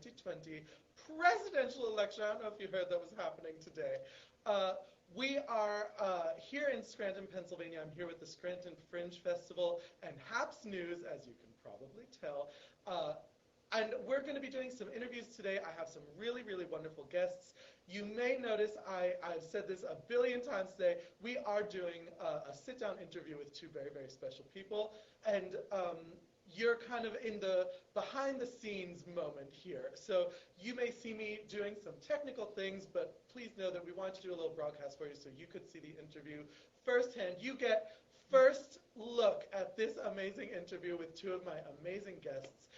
2020 presidential election. I don't know if you heard that was happening today. We are here in Scranton, Pennsylvania. I'm here with the Scranton Fringe Festival and HAPS News, as you can probably tell. And we're going to be doing some interviews today. I have some really, really wonderful guests. You may notice I've said this a billion times today. We are doing a sit-down interview with two very, very special people. And you're kind of in the behind-the-scenes moment here. So you may see me doing some technical things, but please know that we want to do a little broadcast for you so you could see the interview firsthand. You get first look at this amazing interview with two of my amazing guests.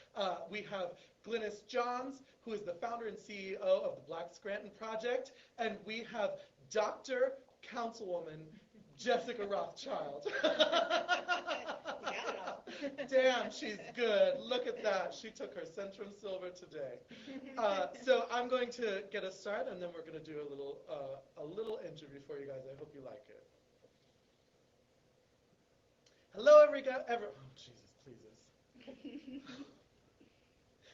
We have Glynis Johns, who is the founder and CEO of the Black Scranton Project, and we have Dr. Councilwoman Jessica Rothchild. Damn, she's good. Look at that. She took her Centrum Silver today. So I'm going to get us started, and then we're going to do a little interview for you guys. I hope you like it. Hello, oh, Jesus, please.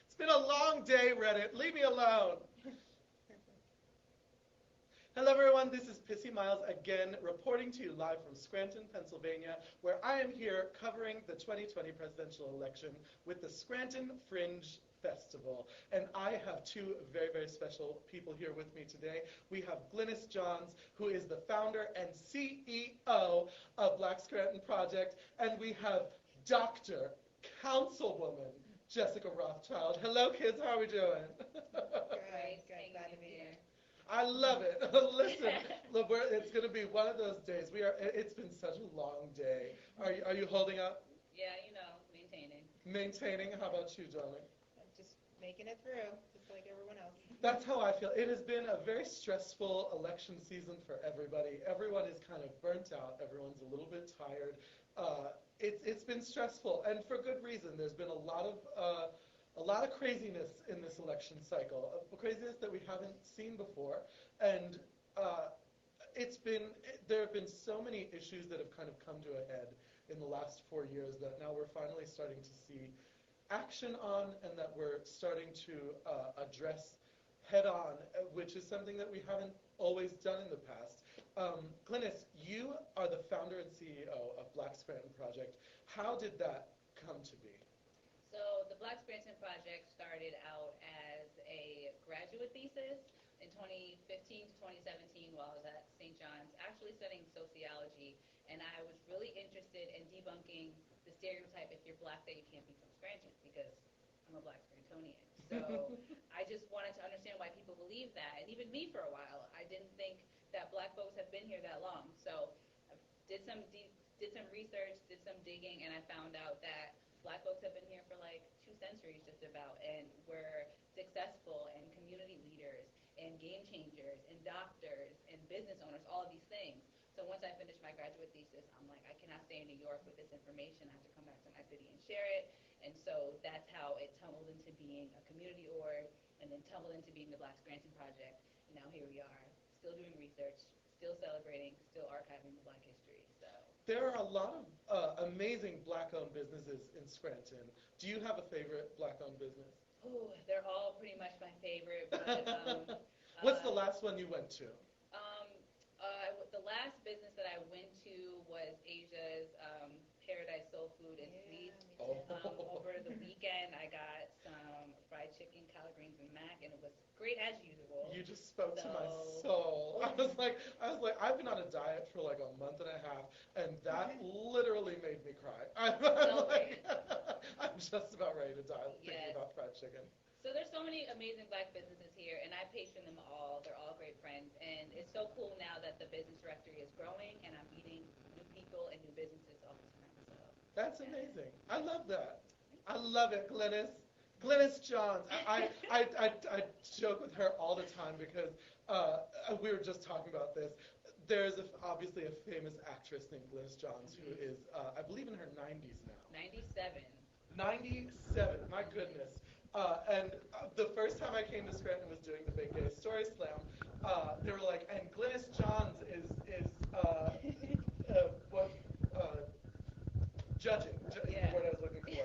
It's been a long day, Reddit. Leave me alone. Hello, everyone. This is Pissi Miles again, reporting to you live from Scranton, Pennsylvania, where I am here covering the 2020 presidential election with the Scranton Fringe Festival. And I have two very, very special people here with me today. We have Glynis Johns, who is the founder and CEO of Black Scranton Project, and we have Dr. Councilwoman Jessica Rothchild. Hello, kids. How are we doing? Great. Glad to be here. I love it. Listen, look, it's going to be one of those days. It's been such a long day. Are you holding up? Yeah, maintaining. Maintaining? How about you, darling? I'm just making it through, just like everyone else. That's how I feel. It has been a very stressful election season for everybody. Everyone is kind of burnt out. Everyone's a little bit tired. It's been stressful, and for good reason. There's been a lot of craziness in this election cycle, craziness that we haven't seen before, and there have been so many issues that have kind of come to a head in the last 4 years that now we're finally starting to see action on, and that we're starting to address head on, which is something that we haven't always done in the past. Glynis, you are the founder and CEO of Black Scranton Project. How did that come to be? So the Black Scranton Project started out as a graduate thesis in 2015 to 2017 while I was at St. John's, actually studying sociology, and I was really interested in debunking the stereotype if you're black that you can't be from Scranton, because I'm a Black Scrantonian. So I just wanted to understand why people believe that, and even me for a while. I didn't think that black folks have been here that long. So I did some research, did some digging, and I found out that black folks have been here for like 2 centuries just about, and we're successful and community leaders and game changers and doctors and business owners, all of these things. So once I finished my graduate thesis, I'm like, I cannot stay in New York with this information. I have to come back to my city and share it. And so that's how it tumbled into being a community org, and then tumbled into being the Black Scranton Project. And now here we are, still doing research, still celebrating, still archiving the black history. So there are a lot of amazing black-owned businesses in Scranton. Do you have a favorite black-owned business? Oh, they're all pretty much my favorite. But, what's the last one you went to? The last business that I went to was Asia's Paradise Soul Food and Sweets. Over the weekend, I got some fried chicken, collard greens, and mac, and it was great as usual. You just spoke to my soul. I was like, I've been on a diet for like a month and a half, and that literally made me cry. I'm just about ready to die thinking about fried chicken. So there's so many amazing black businesses here, and I patron them all. They're all great friends, and it's so cool now that the business directory is growing, and I'm meeting new people and new businesses all the time. So that's amazing. I love that. I love it, Glynis. Glynis Johns. I joke with her all the time because we were just talking about this. There's obviously a famous actress named Glynis Johns who is, I believe, in her 90s now. 97. 97. My goodness. And the first time I came to Scranton was doing the Big Gay Story Slam. They were like, and Glynis Johns is judging, Yeah. what I was looking for.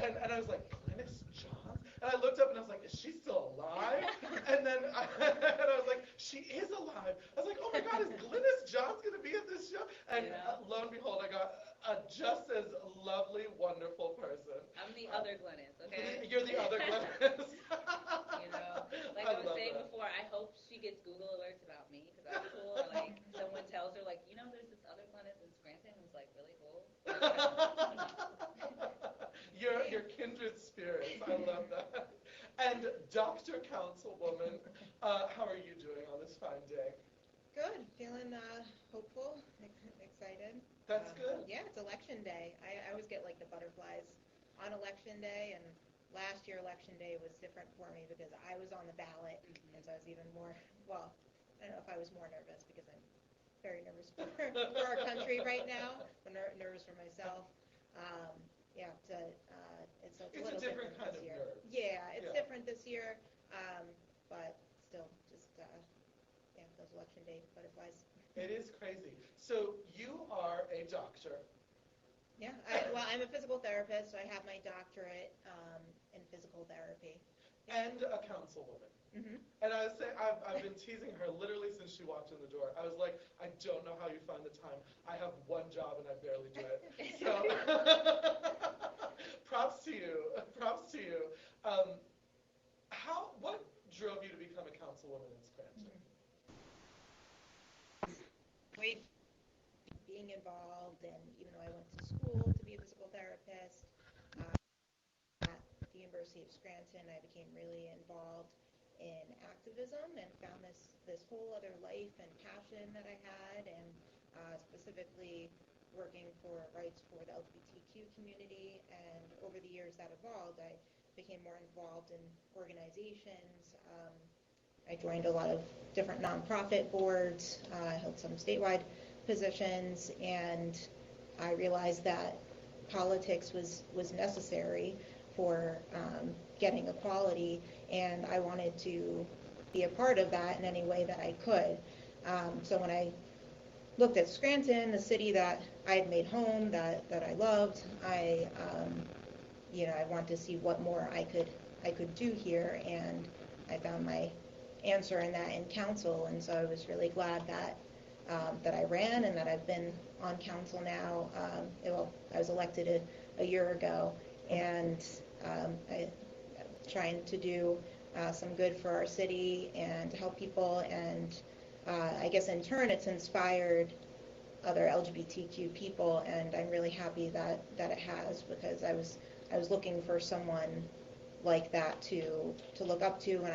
And I was like, Glynis Johns? And I looked up and I was like, is is she still alive? And then and I was like, she is alive. I was like, oh my God, is Glynis Johns going to be at this show? And lo and behold, I got a just as lovely, wonderful person. I'm the other Glynis, okay? You're the other Glynis. Like I was saying before, I hope she gets Google alerts about me because I'm cool. Or like someone tells her, like, there's this other Glynis in Scranton who's like really cool. Your kindred spirits. I love that. And Dr. Councilwoman, how are you doing on this fine day? Good. Feeling hopeful, excited. That's good. Yeah, it's election day. I always get like the butterflies on election day, and last year election day was different for me because I was on the ballot, and so I was even more, well, I don't know if I was more nervous because I'm very nervous for our country right now, but nervous for myself. It's a little different kind this of year. nerves. Yeah, it's different this year, but still, just those election day butterflies. It is crazy. So you are a doctor. Yeah, I'm a physical therapist, so I have my doctorate in physical therapy. And a councilwoman. Mm-hmm. And I was saying, I've been teasing her literally since she walked in the door. I was like, I don't know how you find the time. I have one job and I barely do it. So props to you. Props to you. What drove you to become a councilwoman in Scranton? Being involved, and even though I went to school to be a physical therapist at the University of Scranton, I became really involved in activism and found this whole other life and passion that I had, and specifically working for rights for the LGBTQ community. And over the years that evolved, I became more involved in organizations. I joined a lot of different nonprofit boards, held some statewide positions, and I realized that politics was necessary for getting equality, and I wanted to be a part of that in any way that I could. So when I looked at Scranton, the city that I had made home, that I loved, I wanted to see what more I could do here, and I found my answer in that in council, and so I was really glad that I ran and that I've been on council now. I was elected a year ago, and I'm trying to do some good for our city and to help people, and I guess in turn it's inspired other LGBTQ people, and I'm really happy that it has, because I was looking for someone like that to look up to, and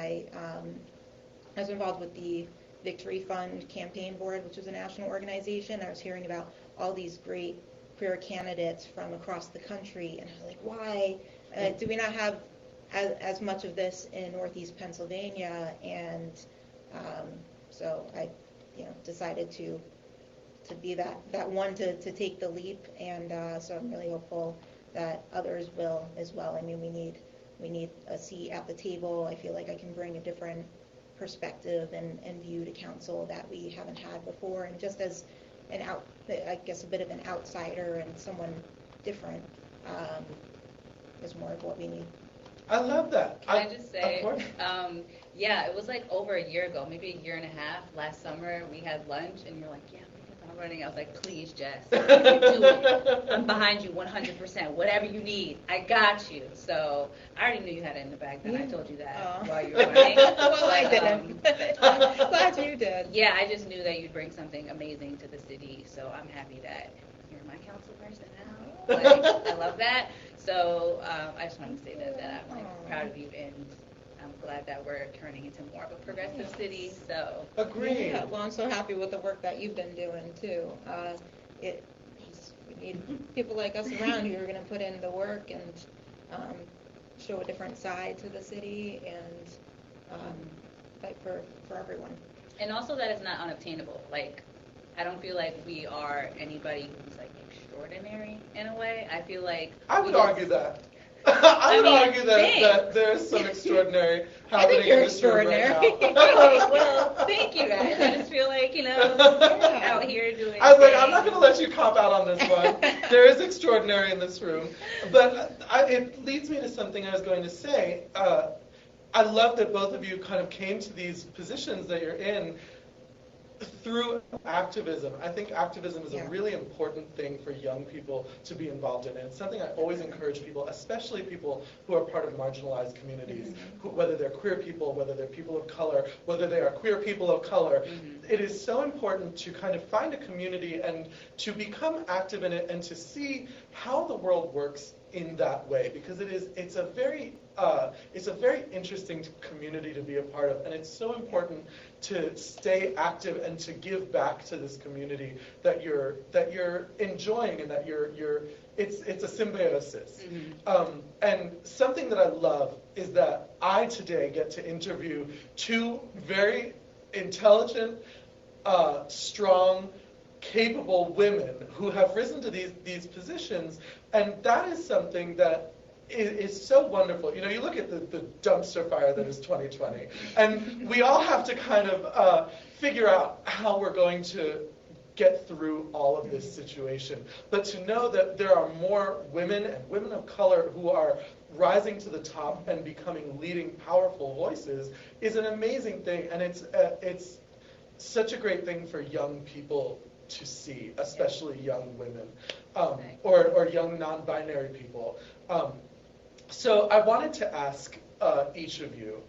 I was involved with the Victory Fund Campaign Board, which is a national organization. I was hearing about all these great queer candidates from across the country, and I was like, why do we not have as much of this in Northeast Pennsylvania? And so I decided to be that one to take the leap, and so I'm really hopeful that others will as well. I mean, we need a seat at the table. I feel like I can bring a different perspective and view to council that we haven't had before, and just as a bit of an outsider and someone different is more of what we need. I love that. Can I just say, it was like over a year ago, maybe a year and a half, last summer, we had lunch, and you're like, yeah, because I'm running. I was like, please, Jess, you can do it. I'm behind you 100%. Whatever you need, I got you. So I already knew you had it in the bag, then I told you that while you were running. Well, I didn't. Glad you did. Yeah, I just knew that you'd bring something amazing to the city, so I'm happy that you're my council person now. Like, I love that. So I just wanted to say that I'm proud of you, and I'm glad that we're turning into more of a progressive city. So agreed. Yeah, well, I'm so happy with the work that you've been doing too. We need people like us around who are going to put in the work and show a different side to the city and fight for everyone. And also that it's not unobtainable. Like, I don't feel like we are anybody who's like extraordinary in a way. I feel like I would argue that. I would argue that there's some extraordinary happening in this room right now. Well, thank you guys. I just feel like, out here doing I was like, I'm not going to let you cop out on this one. There is extraordinary in this room. But it leads me to something I was going to say. I love that both of you kind of came to these positions that you're in through activism. I think activism is a really important thing for young people to be involved in. And it's something I always encourage people, especially people who are part of marginalized communities, whether they're queer people, whether they're people of color, whether they are queer people of color. It is so important to kind of find a community and to become active in it and to see how the world works in that way, because it's a very interesting community to be a part of, and it's so important to stay active and to give back to this community that you're enjoying, and that it's a symbiosis. And something that I love is that I today get to interview two very intelligent, strong, capable women who have risen to these positions, and that is something that is so wonderful. You know, you look at the dumpster fire that is 2020, and we all have to kind of figure out how we're going to get through all of this situation. But to know that there are more women and women of color who are rising to the top and becoming leading, powerful voices is an amazing thing, and it's such a great thing for young people to see, especially young women, or young non-binary people. So I wanted to ask each of you,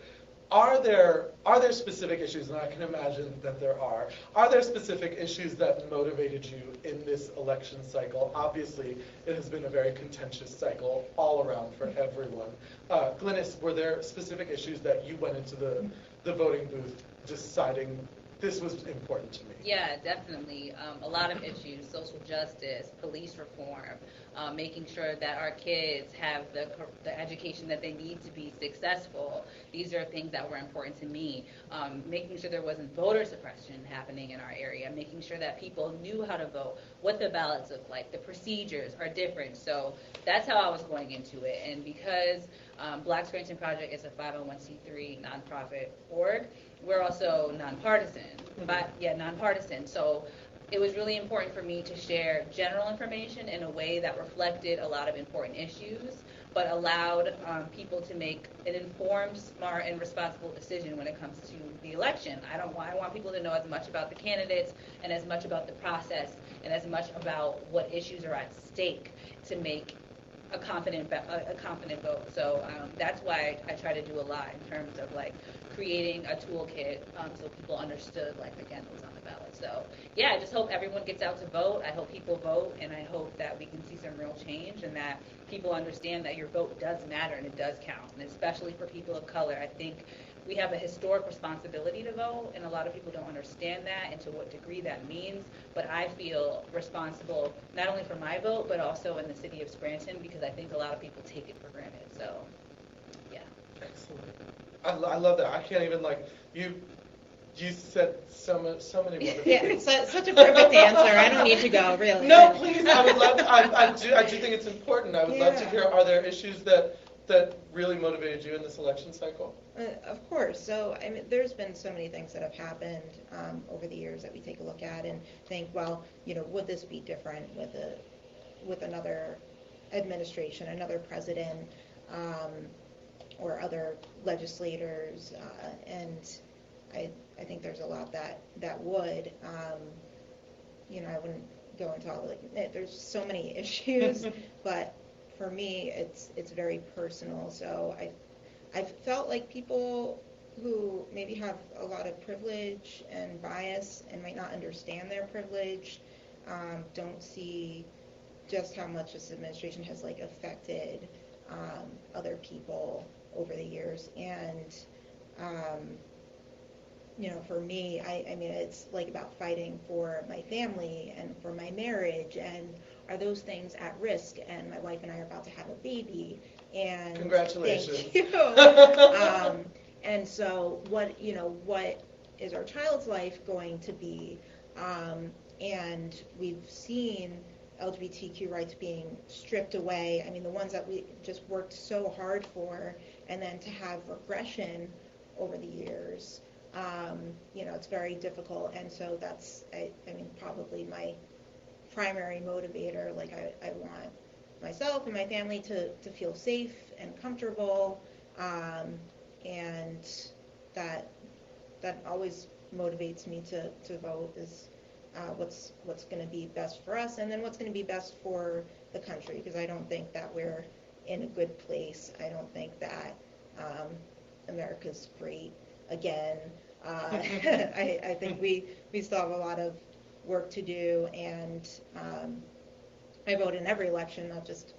are there specific issues, and I can imagine that there are there specific issues that motivated you in this election cycle? Obviously, it has been a very contentious cycle all around for everyone. Glynis, were there specific issues that you went into the voting booth deciding this was important to me? Yeah, definitely. A lot of issues: social justice, police reform, making sure that our kids have the education that they need to be successful. These are things that were important to me. Making sure there wasn't voter suppression happening in our area, making sure that people knew how to vote, what the ballots look like, the procedures are different. So that's how I was going into it. And because Black Scranton Project is a 501c3 nonprofit org, we're also nonpartisan. Nonpartisan. So it was really important for me to share general information in a way that reflected a lot of important issues, but allowed people to make an informed, smart, and responsible decision when it comes to the election. I want people to know as much about the candidates and as much about the process and as much about what issues are at stake to make a confident vote. So that's why I try to do a lot in terms of like creating a toolkit so people understood like again what was on the ballot. So yeah, I just hope everyone gets out to vote. I hope people vote, and I hope that we can see some real change and that people understand that your vote does matter and it does count, and especially for people of color. I think we have a historic responsibility to vote, and a lot of people don't understand that and to what degree that means. But I feel responsible not only for my vote, but also in the city of Scranton, because I think a lot of people take it for granted. So, yeah. Excellent. I love that. I can't even you said so many wonderful things. Such a perfect answer. I don't need to go, really. No, please. I would love. I do think it's important. I would love to hear. Are there issues that really motivated you in this election cycle? Of course. So, I mean, there's been so many things that have happened over the years that we take a look at and think, well, would this be different with another administration, another president, or other legislators? And I think there's a lot that would. I wouldn't go into all there's so many issues, but for me, it's very personal. So I felt like people who maybe have a lot of privilege and bias and might not understand their privilege don't see just how much this administration has affected other people over the years. And for me, I mean, it's about fighting for my family and for my marriage, and are those things at risk? And my wife and I are about to have a baby. And congratulations. Thank you. And so what is our child's life going to be? And we've seen LGBTQ rights being stripped away. I mean, the ones that we just worked so hard for, and then to have regression over the years, it's very difficult. And so that's, I mean, probably my primary motivator. I want myself and my family to feel safe and comfortable, and that always motivates me to vote is what's going to be best for us, and then what's going to be best for the country, because I don't think that we're in a good place. I don't think that America's great again. I think we still have a lot of work to do, and I vote in every election, not just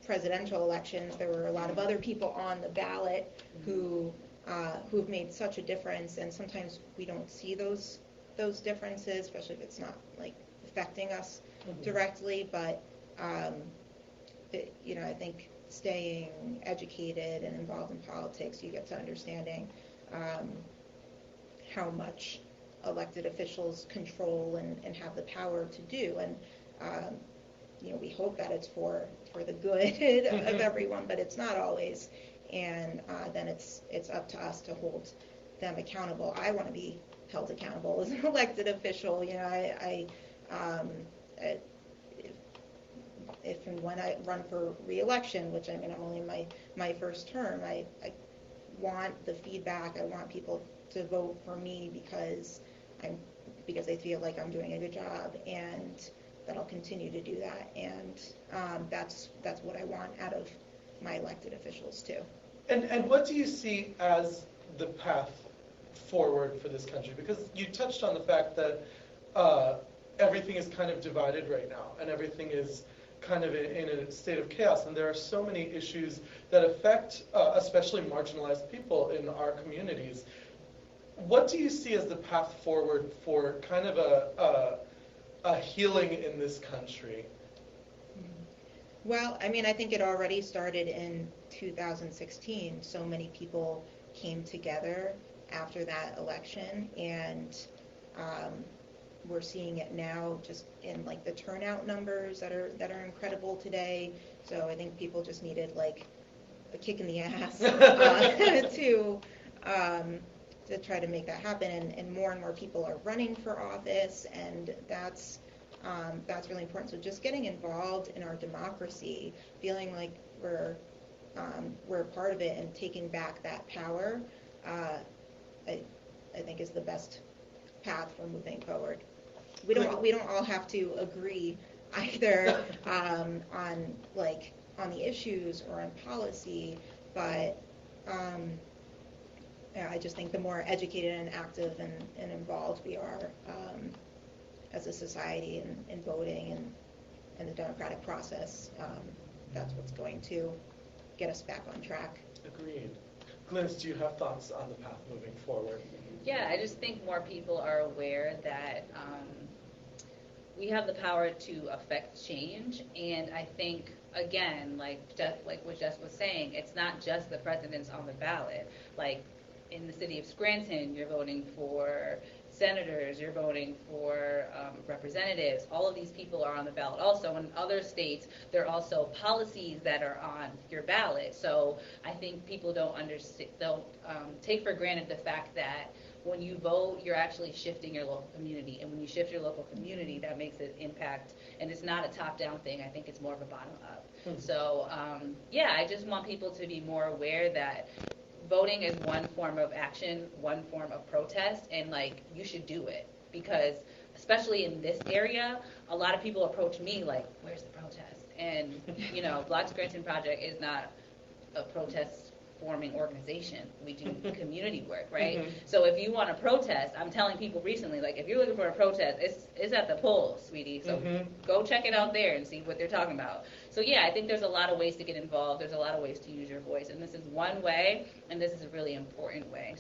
presidential elections. There were a lot of other people on the ballot who've made such a difference, and sometimes we don't see those differences, especially if it's not like affecting us directly. But I think staying educated and involved in politics, you get to understanding how much elected officials control and have the power to do. And we hope that it's for the good of everyone, but it's not always. And then it's up to us to hold them accountable. I want to be held accountable as an elected official. If and when I run for re-election, which I'm only in my first term, I want the feedback. I want people to vote for me because they feel like I'm doing a good job, and that I'll continue to do that. And that's what I want out of my elected officials too. And what do you see as the path forward for this country? Because you touched on the fact that everything is kind of divided right now, and everything is kind of in a state of chaos, and there are so many issues that affect especially marginalized people in our communities. What do you see as the path forward for kind of a healing in this country? Well, I think it already started in 2016. So many people came together after that election, and we're seeing it now just in like the turnout numbers that are incredible today. So I think people just needed like a kick in the ass to try to make that happen, and more people are running for office, and that's really important. So just getting involved in our democracy, feeling like we're a part of it, and taking back that power, I think is the best path for moving forward. We don't all have to agree either on the issues or on policy, but I just think the more educated and active and involved we are as a society in voting and the democratic process, that's what's going to get us back on track. Agreed. Glynis, do you have thoughts on the path moving forward? Yeah, I just think more people are aware that we have the power to affect change, and I think, again, like what Jess was saying, it's not just the presidents on the ballot. Like in the city of Scranton, you're voting for senators, you're voting for representatives. All of these people are on the ballot. Also, in other states, there are also policies that are on your ballot. So I think people don't take for granted the fact that when you vote, you're actually shifting your local community. And when you shift your local community, that makes an impact. And it's not a top-down thing. I think it's more of a bottom-up. So, I just want people to be more aware that voting is one form of action, one form of protest, and, you should do it. Because, especially in this area, a lot of people approach me like, where's the protest? And, Black Scranton Project is not a protest-forming organization. We do community work, right? So if you want to protest, I'm telling people recently, if you're looking for a protest, it's at the polls, sweetie. So go check it out there and see what they're talking about. So I think there's a lot of ways to get involved. There's a lot of ways to use your voice, and this is one way, and this is a really important way.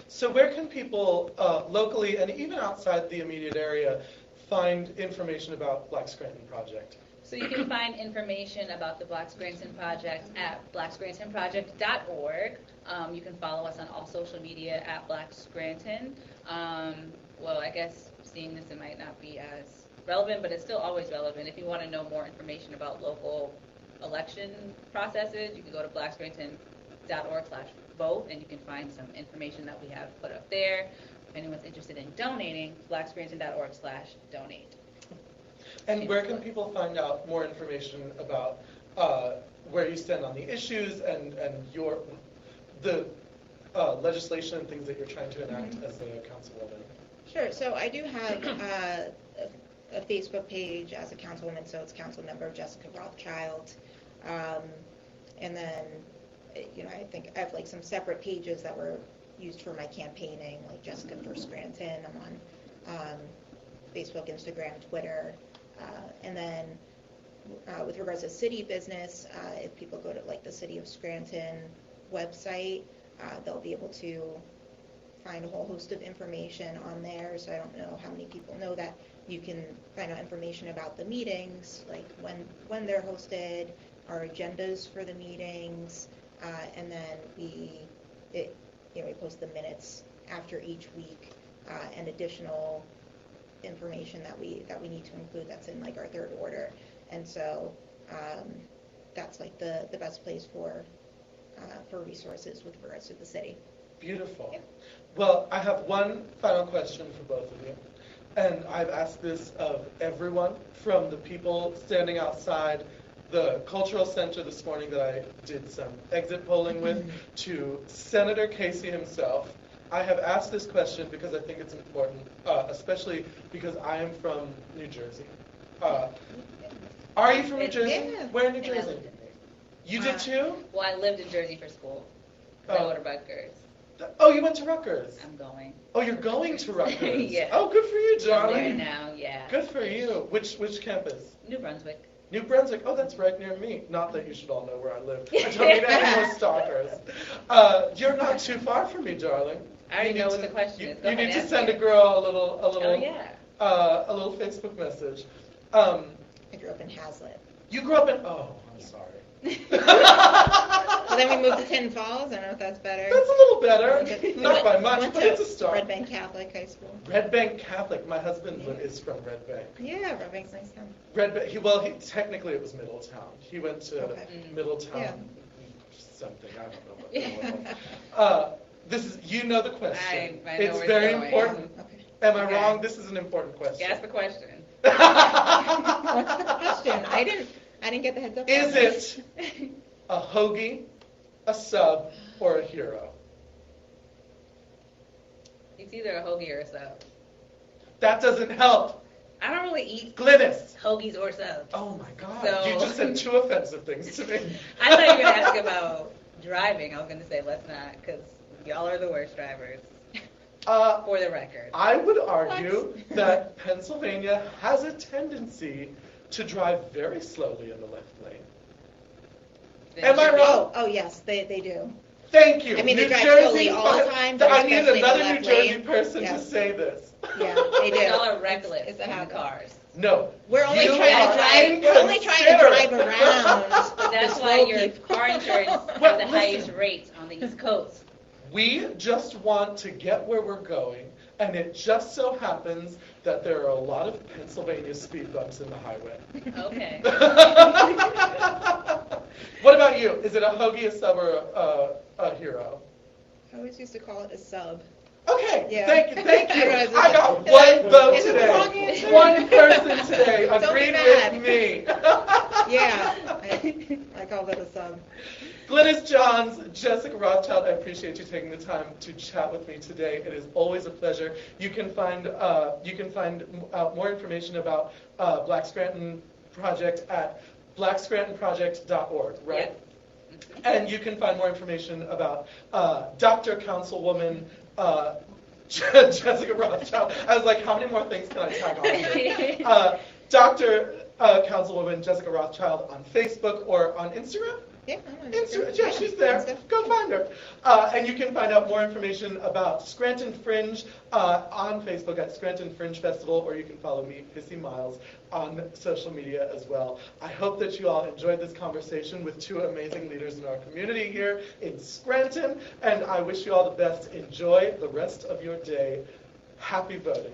So where can people locally and even outside the immediate area find information about Black Scranton Project? So you can find information about the Black Scranton Project at blackscrantonproject.org. You can follow us on all social media at Black Scranton. I guess seeing this, it might not be as relevant, but it's still always relevant. If you want to know more information about local election processes, you can go to blackscranton.org/vote, and you can find some information that we have put up there. If anyone's interested in donating, blackscranton.org/donate. And where can people find out more information about where you stand on the issues and legislation and things that you're trying to enact as a councilwoman. Sure. So I do have a Facebook page as a councilwoman, so it's Councilmember Jessica Rothchild. And then, I think I have like some separate pages that were used for my campaigning, like Jessica for Scranton. I'm on Facebook, Instagram, Twitter. And then with regards to city business, if people go to like the City of Scranton website, they'll be able to find a whole host of information on there. So I don't know how many people know that you can find out information about the meetings, like when they're hosted, our agendas for the meetings, and then we post the minutes after each week, and additional information that we need to include that's in like our third order. And so that's like the best place for resources with regards to the city. Beautiful. Yeah. Well, I have one final question for both of you. And I've asked this of everyone, from the people standing outside the cultural center this morning that I did some exit polling with, to Senator Casey himself. I have asked this question because I think it's important, especially because I am from New Jersey. Are you from New Jersey? Yeah. Where in New And I Jersey? lived in Jersey. You did too? Well, I lived in Jersey for school. I go to Rutgers. Oh, you went to Rutgers. I'm going. Oh, you're going to Rutgers. Yeah. Oh, good for you, I'm there darling. now, yeah. Good for you. Which campus? New Brunswick. New Brunswick. Oh, that's right near me. Not that you should all know where I live. I don't need any more stalkers. You're not too far from me, darling. I already know what the question is. Go You ahead, need to ask send me. a girl a little Oh, yeah. a little Facebook message. I grew up in Hazlitt. You grew up in. Oh, I'm sorry. Well, then we moved to Tin Falls. I don't know if that's better. That's a little better. We Not by much, went but to it's a start. Red Bank Catholic High School. Red Bank Catholic. My husband is from Red Bank. Yeah, Red Bank's nice town. Red Bank. Technically it was Middletown. He went to Okay. Middletown. Yeah. Something. I don't know what that was. This is. You know the question. I know It's where it's very going. important. Okay. Am I Okay. wrong? This is an important question. Ask the question. What's the question? I didn't get the heads up. Is it a hoagie, a sub, or a hero? It's either a hoagie or a sub. That doesn't help. I don't really eat Glynis. hoagies or subs. Oh my God. So- You just said two offensive things to me. I thought you were going to ask about driving. I was going to say let's not, because y'all are the worst drivers, for the record. I would argue that Pennsylvania has a tendency to drive very slowly in the left lane. Am I wrong? Oh yes, they do. Thank you. I mean, they New drive Jersey, slowly all the time, but I need especially in the another New left Jersey lane. person Yeah. to say this. Yeah, they do. Y'all are reckless It's a in the habit. cars. No. We're only you trying are to drive. We're only trying to drive inconsiderate. around. But that's the why slow your people. car insurance has Well, the listen. highest rates on the East Coast. We just want to get where we're going, and it just so happens that there are a lot of Pennsylvania speed bumps in the highway. Okay. What about you? Is it a hoagie, a sub, or a hero? I always used to call it a sub. Okay, Yeah. thank you. I realize I got it's- one vote Is it the wrong today. answer? One person today Don't be agreed mad. with me. Yeah, I called it a sub. Glynis Johns, Jessica Rothchild, I appreciate you taking the time to chat with me today. It is always a pleasure. You can find more information about Black Scranton Project at blackscrantonproject.org, right? Yep. And you can find more information about Dr. Councilwoman Jessica Rothchild. I was like, how many more things can I tag on here? Dr. Councilwoman Jessica Rothchild on Facebook or on Instagram? Yeah, Yeah, she's there. Go find her. And you can find out more information about Scranton Fringe on Facebook at Scranton Fringe Festival, or you can follow me, Pissi Miles, on social media as well. I hope that you all enjoyed this conversation with two amazing leaders in our community here in Scranton, and I wish you all the best. Enjoy the rest of your day. Happy voting.